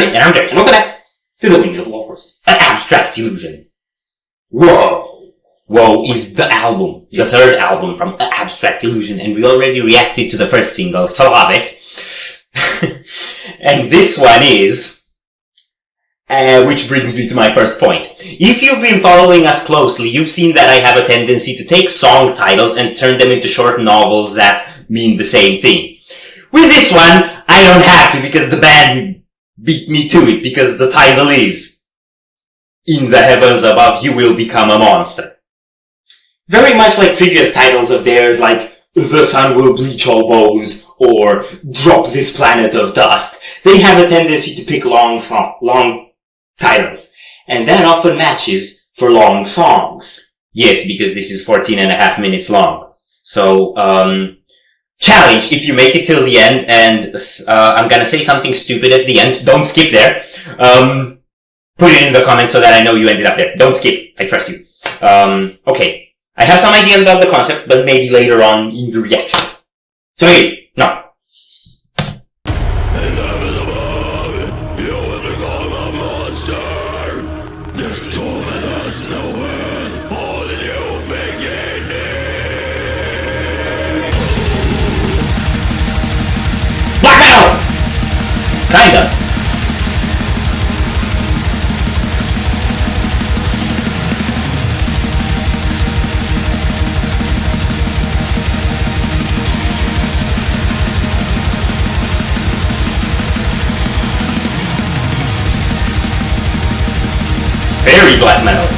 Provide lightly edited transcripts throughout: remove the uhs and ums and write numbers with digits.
and I'm Jackson. Welcome back to the Windmill Wars, an abstract illusion. Whoa! Whoa is the album, the third album from Abstract Illusion, and we already reacted to the first single, Suaves. And this one is, which brings me to my first point. If you've been following us closely, you've seen that I have a tendency to take song titles and turn them into short novels that mean the same thing. With this one, I don't have to because the band beat me to it, because the title is In the Heavens Above You Will Become a Monster. Very much like previous titles of theirs, like The Sun Will Bleach All Bones or Drop This Planet of Dust, they have a tendency to pick long titles, and that often matches for long songs. Yes, because this is 14.5 minutes long. So, challenge, if you make it till the end, and I'm gonna say something stupid at the end, don't skip there. Put it in the comments so that I know you ended up there. Don't skip, I trust you. Okay. I have some ideas about the concept, but maybe later on in the reaction. So here, no. Blackout! Kinda. Very black metal.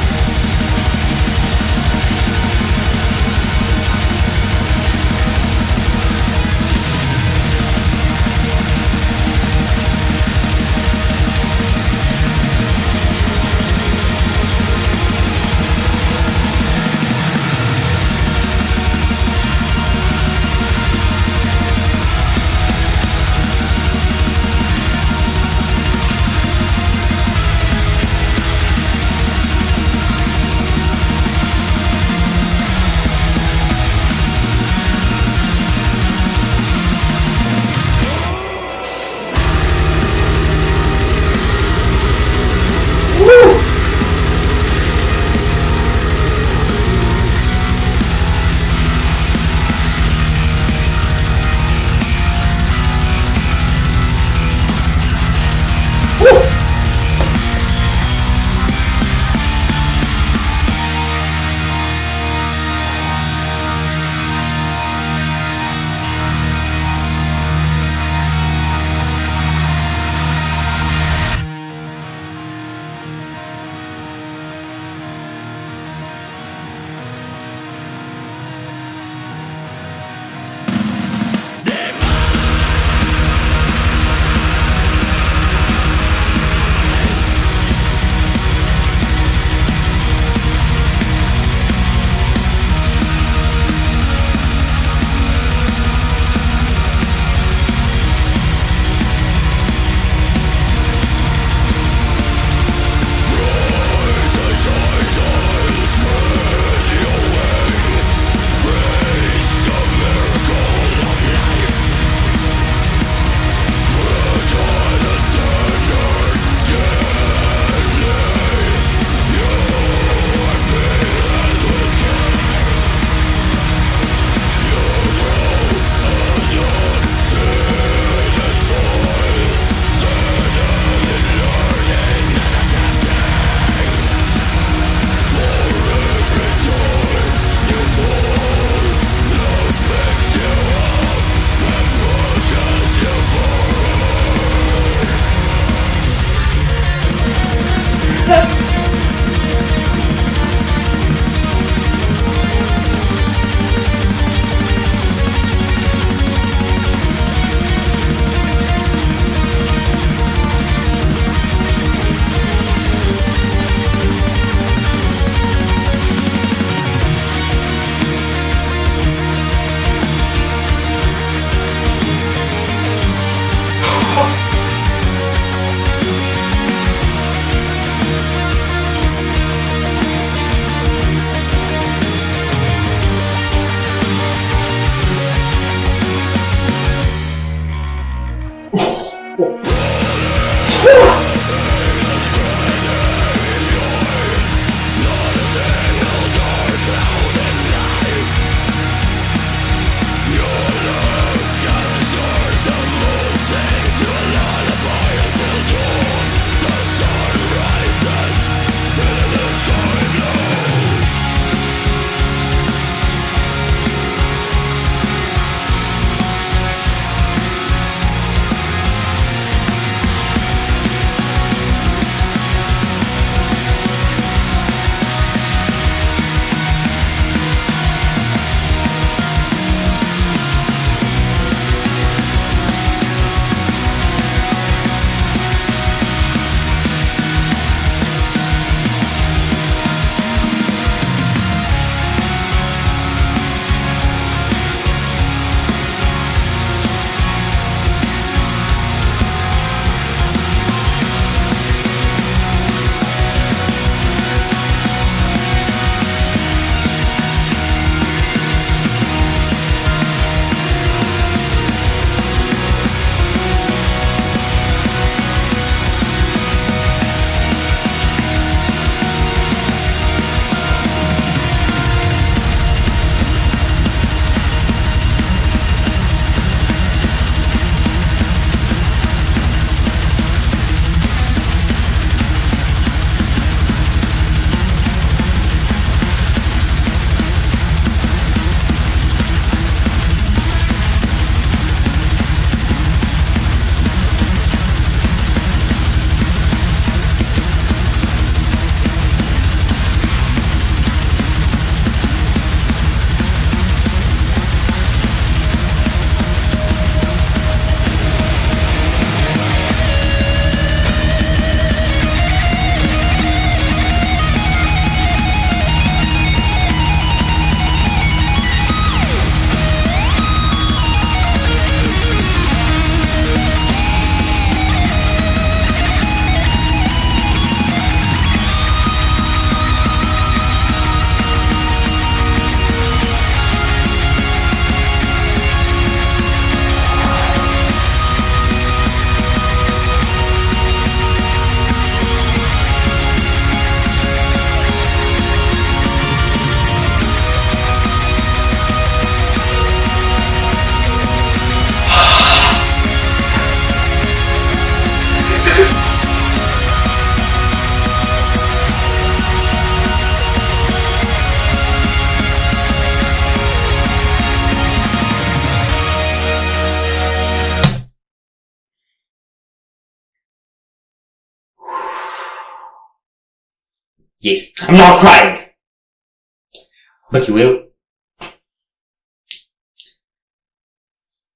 Yes, I'm not crying. But you will.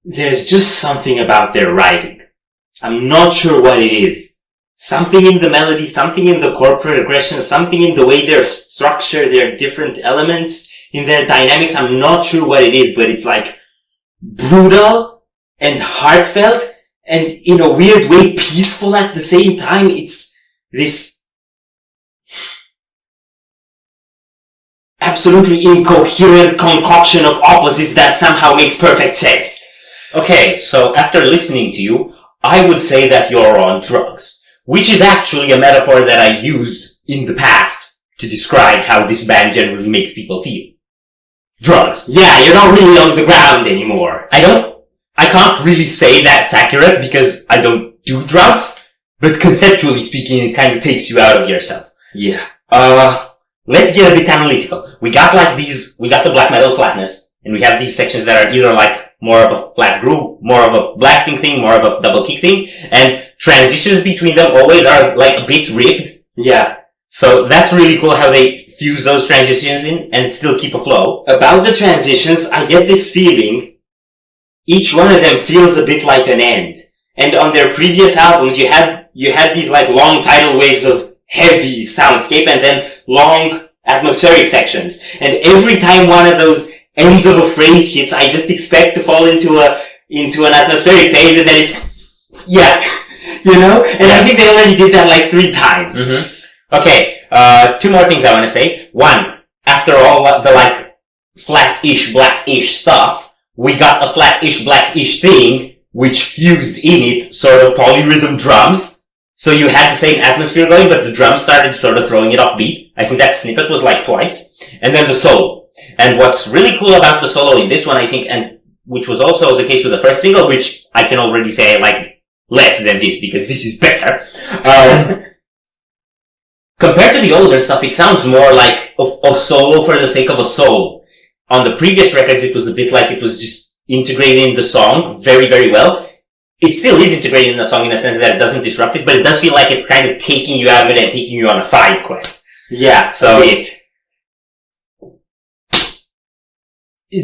There's just something about their writing. I'm not sure what it is. Something in the melody, something in the chord progression, something in the way they're structured, their different elements, in their dynamics. I'm not sure what it is, but it's like brutal and heartfelt and in a weird way peaceful at the same time. It's this absolutely incoherent concoction of opposites that somehow makes perfect sense. Okay, so after listening to you, I would say that you're on drugs, which is actually a metaphor that I used in the past to describe how this band generally makes people feel. Drugs. Yeah, you're not really on the ground anymore. I can't really say that's accurate because I don't do drugs, but conceptually speaking, it kind of takes you out of yourself. Yeah. Let's get a bit analytical. We got the black metal flatness, and we have these sections that are either like more of a flat groove, more of a blasting thing, more of a double kick thing, and transitions between them always are like a bit rigged. Yeah. So that's really cool how they fuse those transitions in and still keep a flow. About the transitions, I get this feeling each one of them feels a bit like an end. And on their previous albums, you had these like long tidal waves of heavy soundscape and then long atmospheric sections. And every time one of those ends of a phrase hits, I just expect to fall into an atmospheric phase, and then it's, yeah, you know? And yeah. I think they already did that like 3 times. Mm-hmm. Okay, 2 more things I want to say. One, after all the like flat-ish, black-ish stuff, we got a flat-ish, black-ish thing, which fused in it sort of polyrhythm drums. So you had the same atmosphere going, but the drums started sort of throwing it off beat. I think that snippet was like twice. And then the solo. And what's really cool about the solo in this one, I think, and which was also the case with the first single, which I can already say I like less than this because this is better. Compared to the older stuff, it sounds more like a solo for the sake of a solo. On the previous records, it was a bit like it was just integrated in the song very, very well. It still is integrated in the song in the sense that it doesn't disrupt it, but it does feel like it's kind of taking you out of it and taking you on a side quest. Yeah. So it's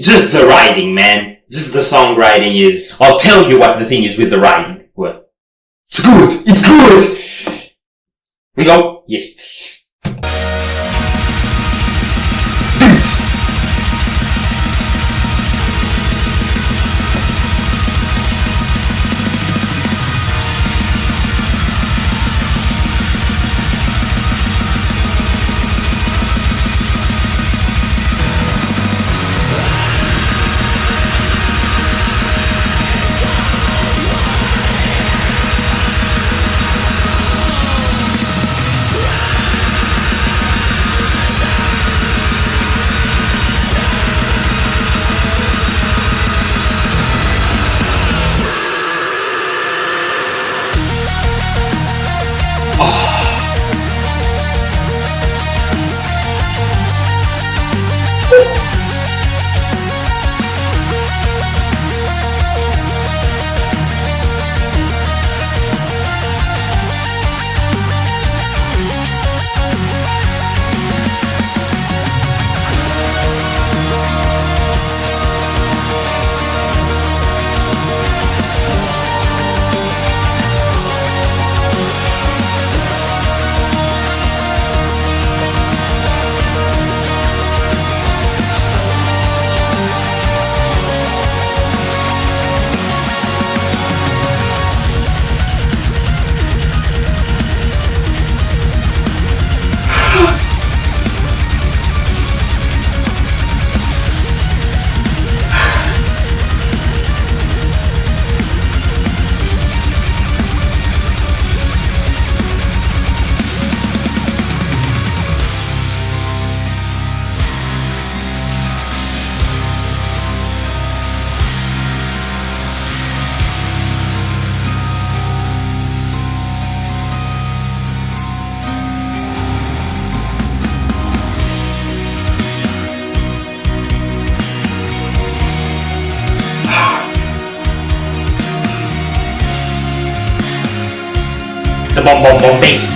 just the writing, man. Just the songwriting is... I'll tell you what the thing is with the writing. What? It's good! It's good! We go? Yes. The bomb bomb bomb bass.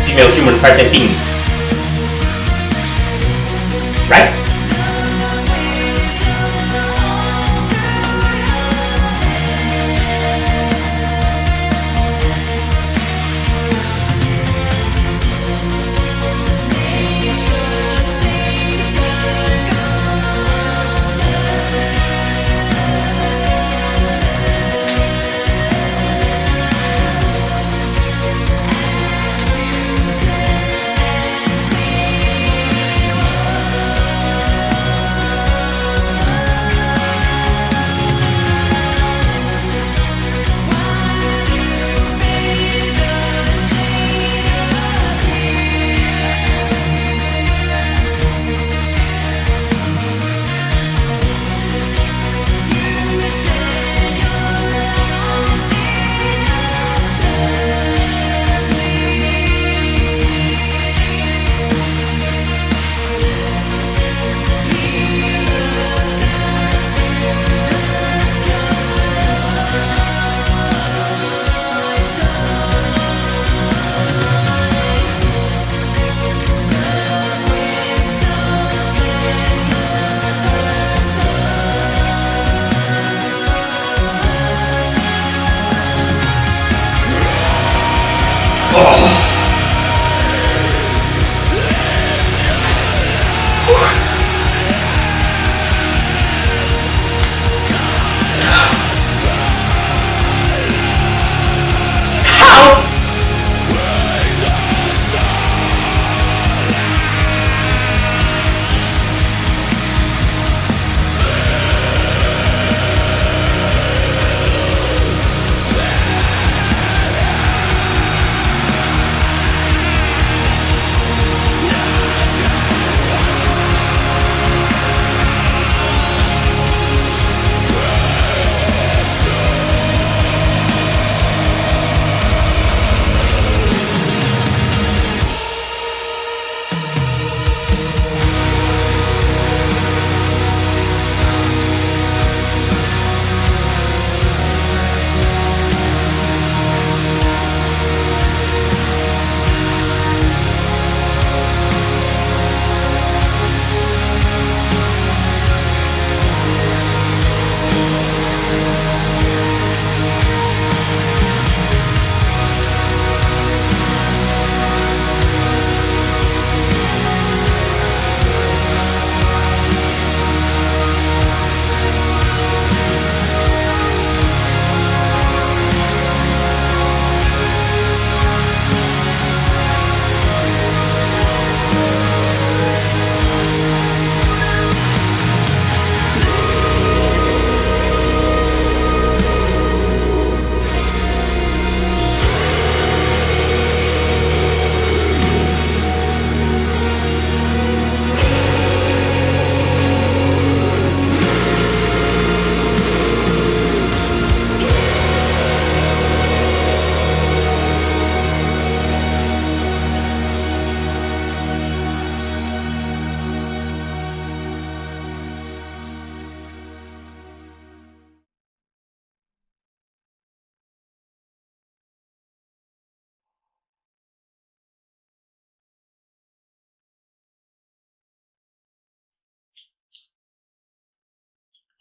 Female human presenting. Right?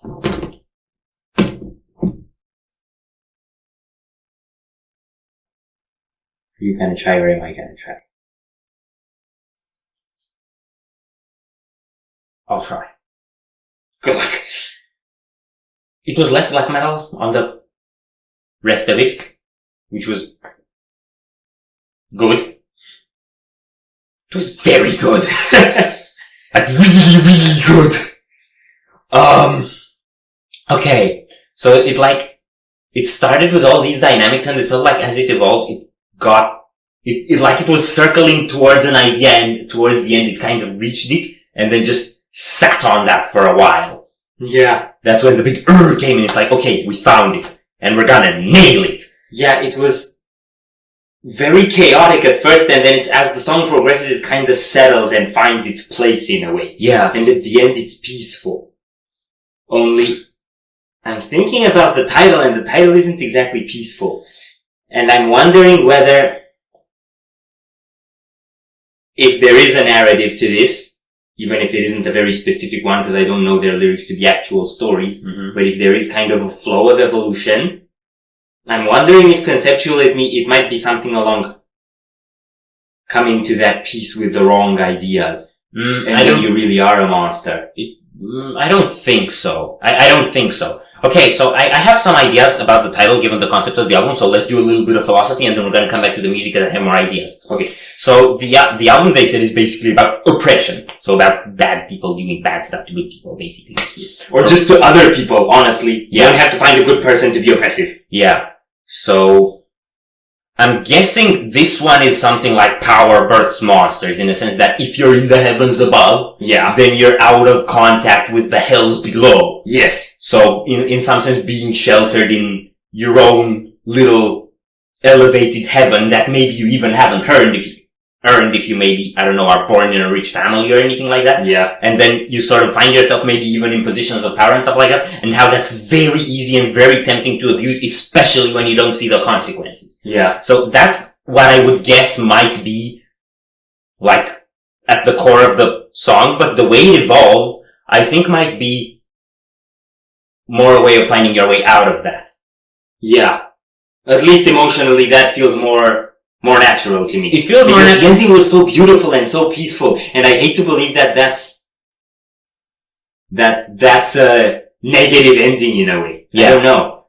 Are you gonna try or am I gonna try? I'll try. Good luck. It was less black metal on the rest of it, which was good. It was very good. Like really, really good. Okay. So it started with all these dynamics and it felt like as it evolved, it was circling towards an idea and towards the end it kind of reached it and then just sat on that for a while. Yeah. That's when the big came in. It's like, okay, we found it and we're gonna nail it. Yeah, it was very chaotic at first and then as the song progresses, it kind of settles and finds its place in a way. Yeah. And at the end, it's peaceful. Only, I'm thinking about the title and the title isn't exactly peaceful. And I'm wondering whether, if there is a narrative to this, even if it isn't a very specific one, because I don't know their lyrics to be actual stories, but if there is kind of a flow of evolution, I'm wondering if conceptually it might be something along coming to that peace with the wrong ideas. And then you really are a monster. I don't think so. I don't think so. Okay, so I have some ideas about the title given the concept of the album, so let's do a little bit of philosophy and then we're gonna come back to the music and I have more ideas. Okay, so the album they said is basically about oppression. So about bad people doing bad stuff to good people, basically. Yes. Or just to other people, honestly. Yeah. You don't have to find a good person to be oppressive. Yeah. So, I'm guessing this one is something like power births monsters in the sense that if you're in the heavens above, then you're out of contact with the hells below. Yes. So, in some sense, being sheltered in your own little elevated heaven that maybe you even haven't earned if you maybe, I don't know, are born in a rich family or anything like that. Yeah. And then you sort of find yourself maybe even in positions of power and stuff like that, and how that's very easy and very tempting to abuse, especially when you don't see the consequences. Yeah. So that's what I would guess might be, like, at the core of the song, but the way it evolved, I think might be more a way of finding your way out of that. Yeah. At least emotionally, that feels more natural to me. It feels more natural. The ending was so beautiful and so peaceful, and I hate to believe that that's a negative ending in a way. Yeah. I don't know.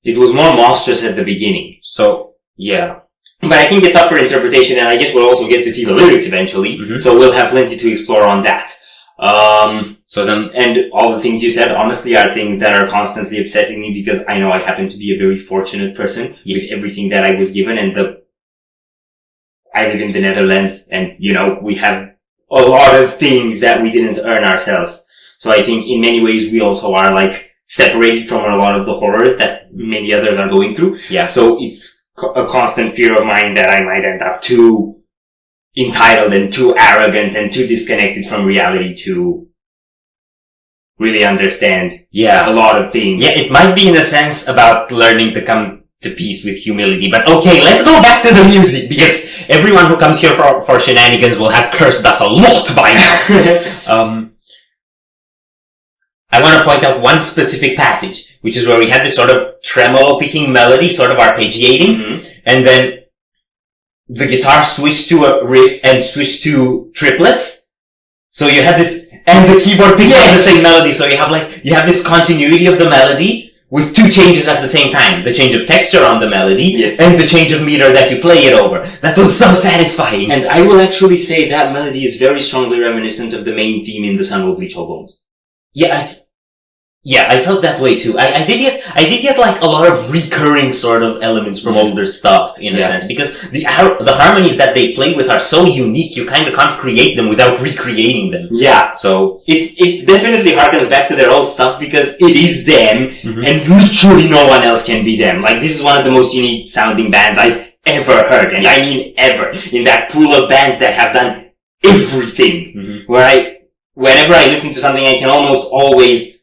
It was more monstrous at the beginning. So, yeah. But I think it's up for interpretation, and I guess we'll also get to see the lyrics eventually, so we'll have plenty to explore on that. And all the things you said, honestly, are things that are constantly obsessing me because I know I happen to be a very fortunate person with everything that I was given I live in the Netherlands and, we have a lot of things that we didn't earn ourselves. So I think in many ways we also are separated from a lot of the horrors that many others are going through. Yeah. So it's a constant fear of mine that I might end up too entitled and too arrogant and too disconnected from reality to really understand a lot of things. Yeah, it might be in a sense about learning to come to peace with humility. But okay, let's go back to the music because everyone who comes here for shenanigans will have cursed us a lot by now. I want to point out one specific passage, which is where we had this sort of tremolo picking melody, sort of arpeggiating, and then the guitar switched to a riff and switched to triplets. So you had this, and the keyboard picked up the same melody, so you have this continuity of the melody with two changes at the same time. The change of texture on the melody, and the change of meter that you play it over. That was so satisfying. And I will actually say that melody is very strongly reminiscent of the main theme in The Sun Will Bleach All Bones. I felt that way too. I did get a lot of recurring sort of elements from older stuff in a sense, because the harmonies that they play with are so unique, you kind of can't create them without recreating them. Yeah. So it definitely harkens back to their old stuff because it is them, and literally no one else can be them. This is one of the most unique sounding bands I've ever heard, and I mean ever, in that pool of bands that have done everything, whenever I listen to something, I can almost always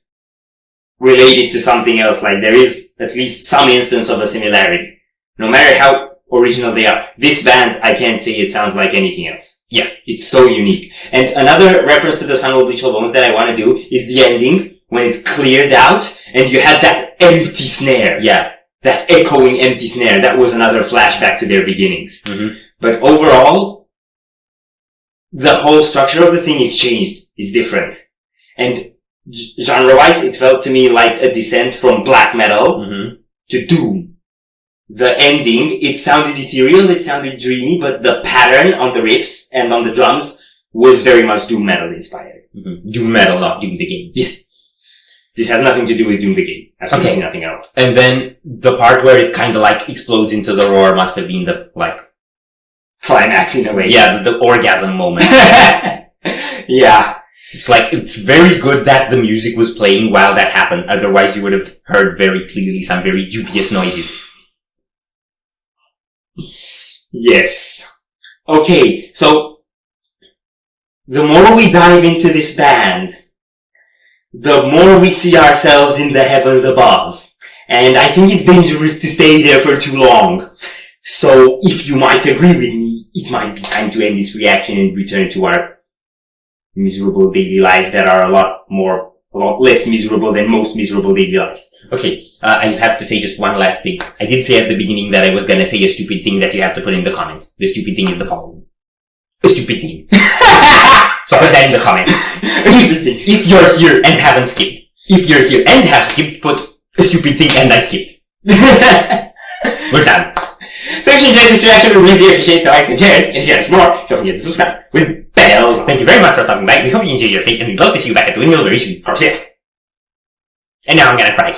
relate it to something else. There is at least some instance of a similarity. No matter how original they are. This band, I can't say it sounds like anything else. Yeah, it's so unique. And another reference to The Sun Will Bleach All Bones that I want to do is the ending, when it cleared out and you had that empty snare. Yeah. That echoing empty snare. That was another flashback to their beginnings. Mm-hmm. But overall, the whole structure of the thing is changed. It's different. And genre-wise, it felt to me like a descent from black metal to doom. The ending, it sounded ethereal, it sounded dreamy, but the pattern on the riffs and on the drums was very much doom metal inspired. Mm-hmm. Doom metal, not Doom the game. Yes. This has nothing to do with Doom the game. Absolutely nothing else. And then the part where it kind of like explodes into the roar must have been the like climax in a way. Yeah, the orgasm moment. Yeah. It's like, it's very good that the music was playing while that happened. Otherwise you would have heard very clearly some very dubious noises. Yes. Okay, so the more we dive into this band, the more we see ourselves in the heavens above. And I think it's dangerous to stay there for too long. So if you might agree with me, it might be time to end this reaction and return to our miserable daily lives that are a lot less miserable than most miserable daily lives. Okay, I have to say just one last thing. I did say at the beginning that I was gonna say a stupid thing that you have to put in the comments. The stupid thing is the following. A stupid thing. So put that in the comments. If you're here and haven't skipped. If you're here and have skipped, put a stupid thing and I skipped. We're done. So if you enjoyed this reaction, we really appreciate the likes and shares. And if you want to see more, don't forget to subscribe with bells. Thank you very much for stopping by. We hope you enjoyed your stay and we'd love to see you back at the Windmill very soon. And now I'm gonna cry.